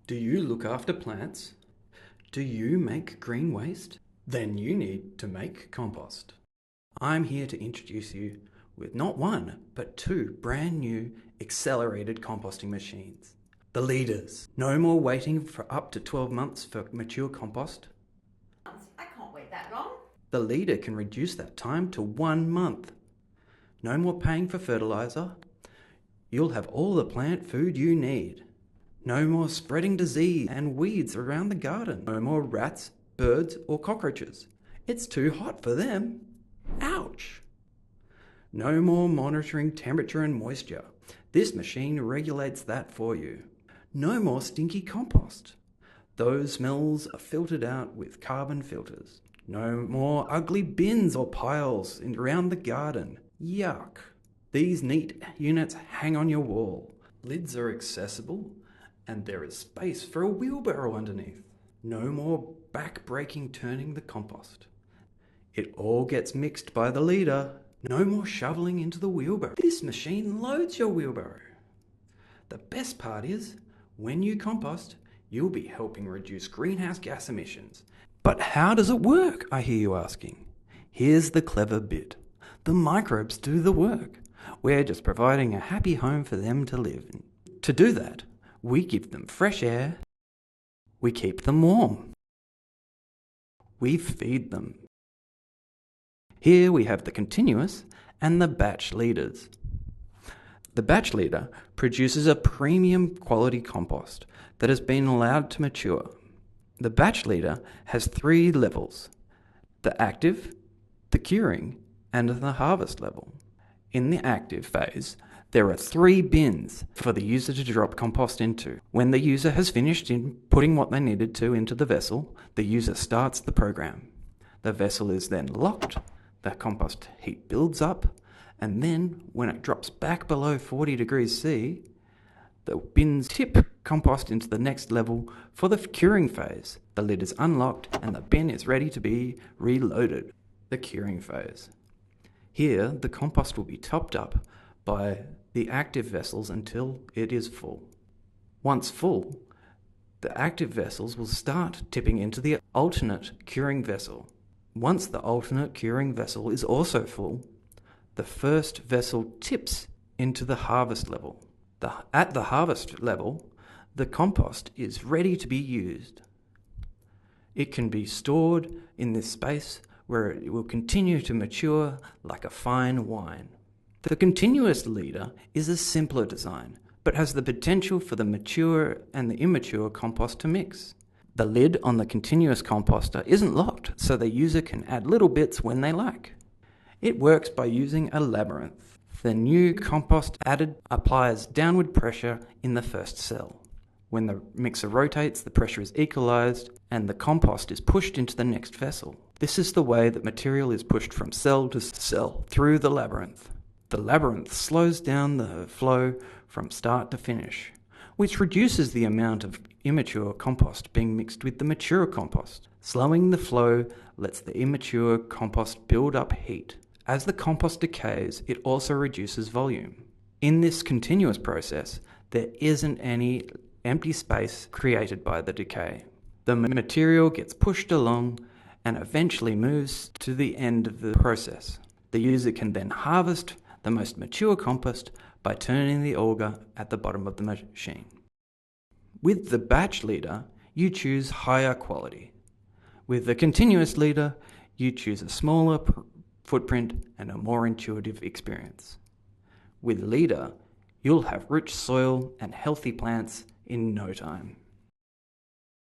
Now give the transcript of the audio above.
Do you look after plants? Do you make green waste? Then you need to make compost. I'm here to introduce you with not one, but two brand new accelerated composting machines. The LIDAs. No more waiting for up to 12 months for mature compost. I can't wait that long. The LIDA can reduce that time to 1 month. No more paying for fertilizer. You'll have all the plant food you need. No more spreading disease and weeds around the garden. No more rats, birds, or cockroaches. It's too hot for them. Ouch! No more monitoring temperature and moisture. This machine regulates that for you. No more stinky compost. Those smells are filtered out with carbon filters. No more ugly bins or piles around the garden. Yuck! These neat units hang on your wall. Lids are accessible, and there is space for a wheelbarrow underneath. No more back-breaking turning the compost. It all gets mixed by the LIDA. No more shoveling into the wheelbarrow. This machine loads your wheelbarrow. The best part is, when you compost, you'll be helping reduce greenhouse gas emissions. But how does it work, I hear you asking? Here's the clever bit. The microbes do the work. We're just providing a happy home for them to live in. To do that, we give them fresh air. We keep them warm. We feed them. Here we have the continuous and the batch leaders. The batch leader produces a premium quality compost that has been allowed to mature. The batch leader has 3 levels: the active, the curing, and the harvest level. In the active phase, there are 3 bins for the user to drop compost into. When the user has finished putting what they needed to into the vessel, the user starts the program. The vessel is then locked, the compost heat builds up, and then when it drops back below 40 degrees C, the bins tip compost into the next level for the curing phase. The lid is unlocked and the bin is ready to be reloaded. The curing phase. Here, the compost will be topped up by the active vessels until it is full. Once full, the active vessels will start tipping into the alternate curing vessel. Once the alternate curing vessel is also full, the first vessel tips into the harvest level. At the harvest level, the compost is ready to be used. It can be stored in this space where it will continue to mature like a fine wine. The continuous leader is a simpler design, but has the potential for the mature and the immature compost to mix. The lid on the continuous composter isn't locked, so the user can add little bits when they like. It works by using a labyrinth. The new compost added applies downward pressure in the first cell. When the mixer rotates, the pressure is equalized and the compost is pushed into the next vessel. This is the way that material is pushed from cell to cell through the labyrinth. The labyrinth slows down the flow from start to finish, which reduces the amount of immature compost being mixed with the mature compost. Slowing the flow lets the immature compost build up heat. As the compost decays, it also reduces volume. In this continuous process, there isn't any empty space created by the decay. The material gets pushed along and eventually moves to the end of the process. The user can then harvest the most mature compost by turning the auger at the bottom of the machine. With the batch leader, you choose higher quality. With the continuous leader, you choose a smaller footprint and a more intuitive experience. With LIDA, you'll have rich soil and healthy plants in no time.